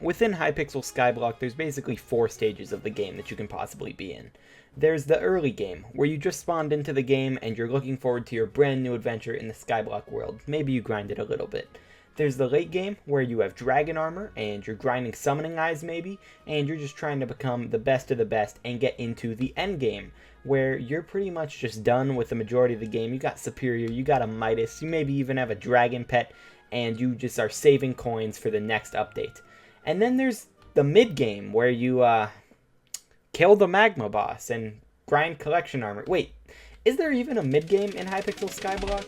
Within Hypixel Skyblock, there's basically 4 stages of the game that you can possibly be in. There's the early game, where you just spawned into the game and you're looking forward to your brand new adventure in the Skyblock world. Maybe you grind it a little bit. There's the late game, where you have dragon armor, and you're grinding summoning eyes maybe, and you're just trying to become the best of the best and get into the end game, where you're pretty much just done with the majority of the game. You got Superior, you got a Midas, you maybe even have a dragon pet, and you just are saving coins for the next update. And then there's the mid-game, where you kill the magma boss and grind collection armor. Wait, is there even a mid-game in Hypixel Skyblock?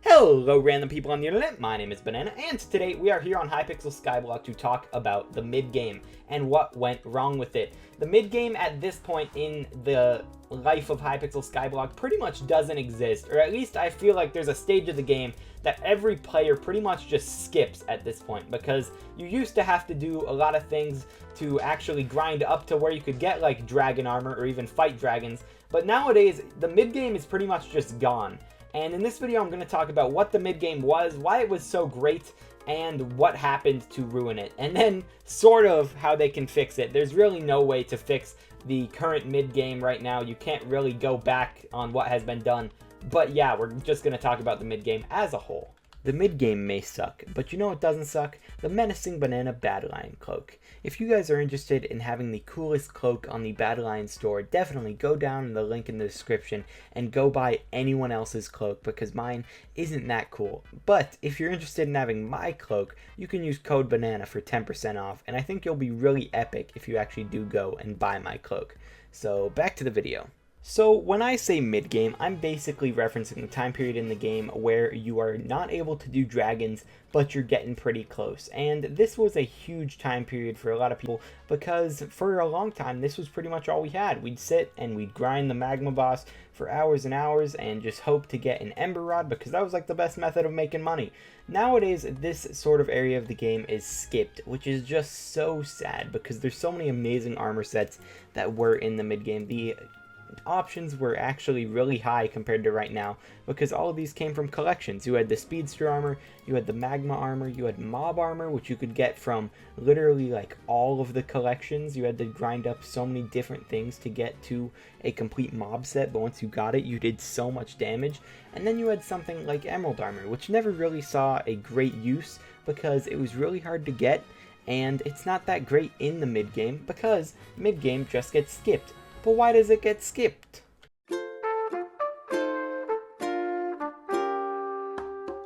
Hello random people on the internet, my name is Banana, and today we are here on Hypixel Skyblock to talk about the mid-game and what went wrong with it. The mid-game at this point in the life of Hypixel Skyblock pretty much doesn't exist, or at least I feel like there's a stage of the game that every player pretty much just skips at this point, because you used to have to do a lot of things to actually grind up to where you could get like dragon armor or even fight dragons, but nowadays the mid-game is pretty much just gone. And in this video, I'm going to talk about what the mid-game was, why it was so great, and what happened to ruin it. And then sort of how they can fix it. There's really no way to fix the current mid-game right now. You can't really go back on what has been done. But yeah, we're just going to talk about the mid-game as a whole. The mid-game may suck, but you know what doesn't suck? The Menacing Banana Badlion cloak. If you guys are interested in having the coolest cloak on the Badlion store, definitely go down in the link in the description and go buy anyone else's cloak, because mine isn't that cool. But if you're interested in having my cloak, you can use code BANANA for 10% off, and I think you'll be really epic if you actually do go and buy my cloak. So back to the video. So when I say mid-game, I'm basically referencing the time period in the game where you are not able to do dragons, but you're getting pretty close. And this was a huge time period for a lot of people, because for a long time, this was pretty much all we had. We'd sit and we'd grind the magma boss for hours and hours and just hope to get an ember rod, because that was like the best method of making money. Nowadays, this sort of area of the game is skipped, which is just so sad, because there's so many amazing armor sets that were in the mid-game. The options were actually really high compared to right now, because all of these came from collections. You had the speedster armor, you had the magma armor, you had mob armor, which you could get from literally like all of the collections. You had to grind up so many different things to get to a complete mob set, but once you got it, you did so much damage. And then you had something like emerald armor, which never really saw a great use because it was really hard to get, and it's not that great in the mid game because mid game just gets skipped. But why does it get skipped?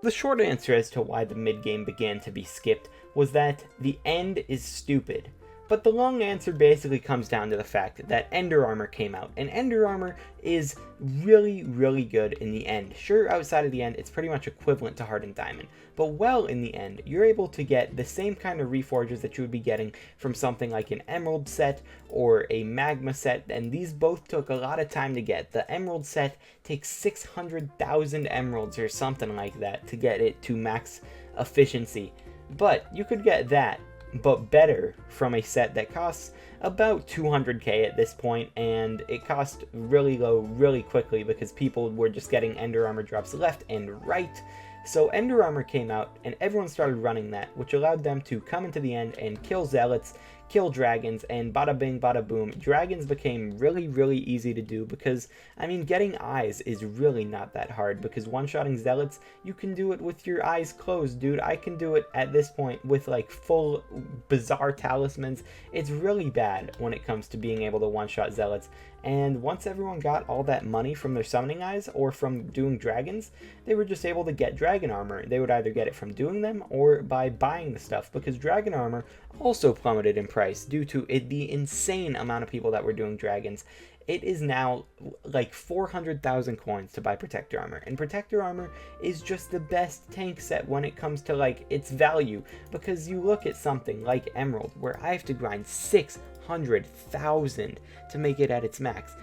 The short answer as to why the mid-game began to be skipped was that the end is stupid. But the long answer basically comes down to the fact that Ender Armor came out, and Ender Armor is really, really good in the end. Sure, outside of the end, it's pretty much equivalent to Hardened Diamond, but well in the end, you're able to get the same kind of reforges that you would be getting from something like an Emerald set or a Magma set, and these both took a lot of time to get. The Emerald set takes 600,000 emeralds or something like that to get it to max efficiency, but you could get that, but better, from a set that costs about 200k at this point, and it cost really low really quickly because people were just getting Ender Armor drops left and right. So Ender Armor came out and everyone started running that, which allowed them to come into the end and kill zealots, kill dragons, and bada bing bada boom, dragons became really, really easy to do because, I mean, getting eyes is really not that hard, because one-shotting zealots, you can do it with your eyes closed, dude. I can do it at this point with like full bizarre talismans. It's really bad when it comes to being able to one-shot zealots. And once everyone got all that money from their summoning eyes or from doing dragons, they were just able to get dragon armor. They would either get it from doing them or by buying the stuff, because dragon armor also plummeted in price due to the insane amount of people that were doing dragons. It is now like 400,000 coins to buy Protector Armor, and Protector Armor is just the best tank set when it comes to like its value, because you look at something like Emerald, where I have to grind 600,000 to make it at its max,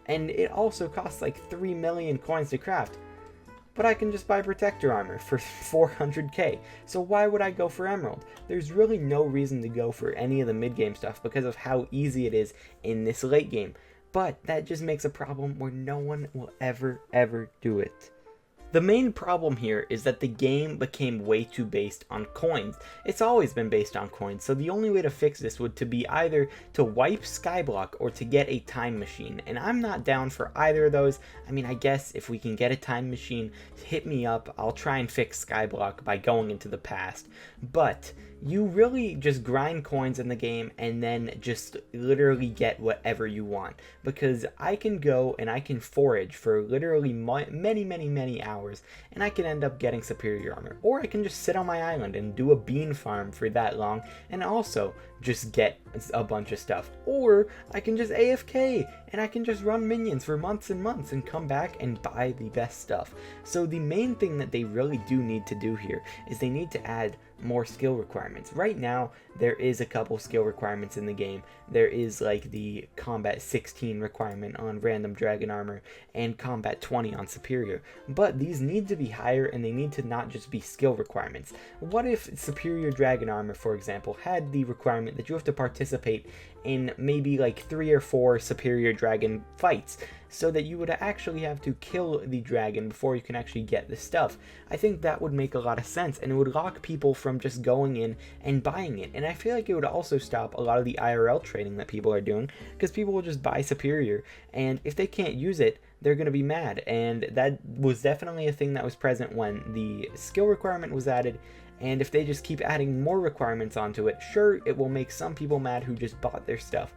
and it also costs like 3 million coins to craft. But I can just buy Protector Armor for 400k, so why would I go for Emerald? There's really no reason to go for any of the mid-game stuff because of how easy it is in this late game. But that just makes a problem where no one will ever do it. The main problem here is that the game became way too based on coins. It's always been based on coins, so the only way to fix this would to be either to wipe Skyblock or to get a time machine, and I'm not down for either of those. I mean, I guess if we can get a time machine, hit me up. I'll try and fix Skyblock by going into the past, but you really just grind coins in the game and then just literally get whatever you want, because I can go and I can forage for literally many hours and I can end up getting superior armor, or I can just sit on my island and do a bean farm for that long and also just get a bunch of stuff, or I can just AFK and I can just run minions for months and months and come back and buy the best stuff. So the main thing that they really do need to do here is they need to add more skill requirements. Right now there is a couple skill requirements in the game. There is like the combat 16 requirement on random dragon armor and combat 20 on superior, but these need to be higher and they need to not just be skill requirements. What if superior dragon armor, for example, had the requirement that you have to participate in maybe like 3 or 4 superior dragon fights, so that you would actually have to kill the dragon before you can actually get the stuff? I think that would make a lot of sense, and it would lock people from just going in and buying it. And I feel like it would also stop a lot of the IRL trading that people are doing, because people will just buy superior, and if they can't use it, they're going to be mad. And that was definitely a thing that was present when the skill requirement was added. And if they just keep adding more requirements onto it, sure, it will make some people mad who just bought their stuff,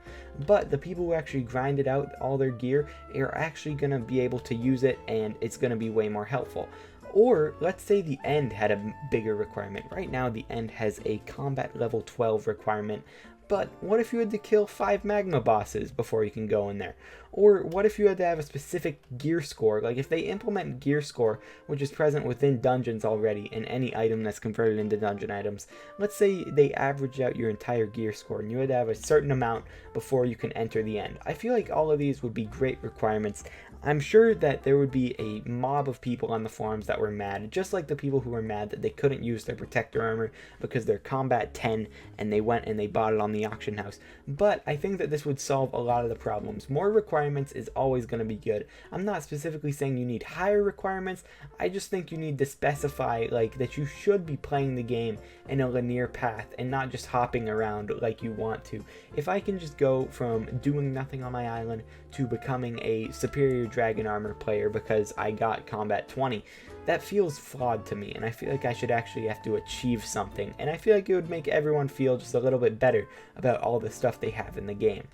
but the people who actually grinded out all their gear are actually going to be able to use it, and it's going to be way more helpful. Or let's say the end had a bigger requirement. Right now the end has a combat level 12 requirement, but what if you had to kill 5 magma bosses before you can go in there? Or what if you had to have a specific gear score? Like if they implement gear score, which is present within dungeons already in any item that's converted into dungeon items. Let's say they average out your entire gear score and you had to have a certain amount before you can enter the end. I feel like all of these would be great requirements. I'm sure that there would be a mob of people on the forums that were mad, just like the people who were mad that they couldn't use their protector armor because they're combat 10 and they went and they bought it on the auction house. But I think that this would solve a lot of the problems. More requirements is always going to be good. I'm not specifically saying you need higher requirements. I just think you need to specify like that you should be playing the game in a linear path and not just hopping around like you want to. If I can just go from doing nothing on my island to becoming a superior dragon armor player because I got combat 20, that feels flawed to me, and I feel like I should actually have to achieve something, and I feel like it would make everyone feel just a little bit better about all the stuff they have in the game.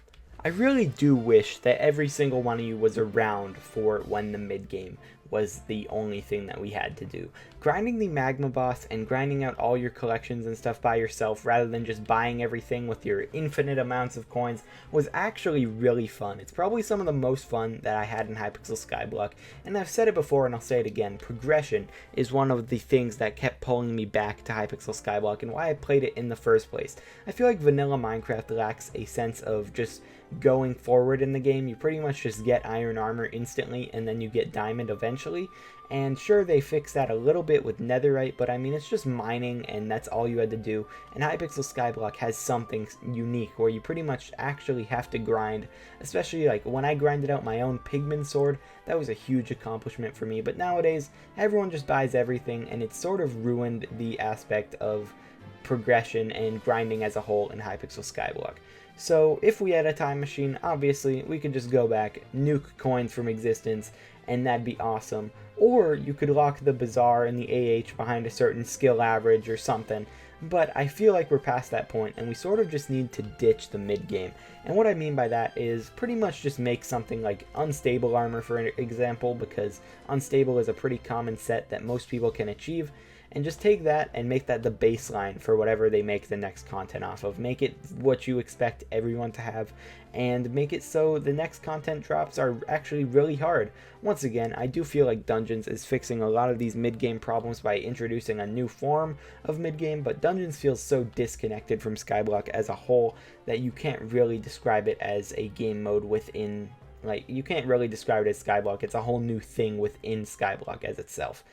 I really do wish that every single one of you was around for when the mid-game was the only thing that we had to do. Grinding the magma boss and grinding out all your collections and stuff by yourself rather than just buying everything with your infinite amounts of coins was actually really fun. It's probably some of the most fun that I had in Hypixel Skyblock, and I've said it before and I'll say it again, progression is one of the things that kept pulling me back to Hypixel Skyblock and why I played it in the first place. I feel like vanilla Minecraft lacks a sense of just going forward in the game. You pretty much just get iron armor instantly and then you get diamond eventually, and sure, they fixed that a little bit with netherite, but I mean, it's just mining and that's all you had to do. And Hypixel Skyblock has something unique where you pretty much actually have to grind, especially like when I grinded out my own pigman sword. That was a huge accomplishment for me, but nowadays everyone just buys everything and it's sort of ruined the aspect of progression and grinding as a whole in Hypixel Skyblock. So if we had a time machine, obviously we could just go back, nuke coins from existence, and that'd be awesome. Or you could lock the bazaar and the AH behind a certain skill average or something. But I feel like we're past that point and we sort of just need to ditch the mid game. And what I mean by that is pretty much just make something like unstable armor, for example, because unstable is a pretty common set that most people can achieve. And just take that and make that the baseline for whatever they make the next content off of. Make it what you expect everyone to have, and make it so the next content drops are actually really hard. Once again, I do feel like Dungeons is fixing a lot of these mid-game problems by introducing a new form of mid-game, but Dungeons feels so disconnected from Skyblock as a whole that you can't really describe it as a game mode within, like, you can't really describe it as Skyblock. It's a whole new thing within Skyblock as itself.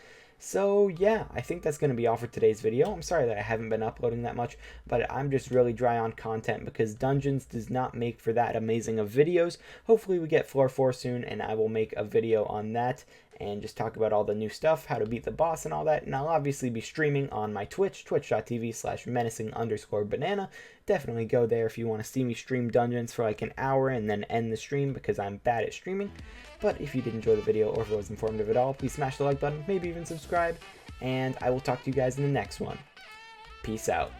So yeah, I think that's going to be all for today's video. I'm sorry that I haven't been uploading that much, but I'm just really dry on content because Dungeons does not make for that amazing of videos. Hopefully we get Floor 4 soon and I will make a video on that. and just talk about all the new stuff, how to beat the boss and all that. And I'll obviously be streaming on my Twitch, twitch.tv/menacing_banana. Definitely go there if you want to see me stream dungeons for like an hour and then end the stream because I'm bad at streaming. But if you did enjoy the video or if it was informative at all, please smash the like button, maybe even subscribe, and I will talk to you guys in the next one. Peace out.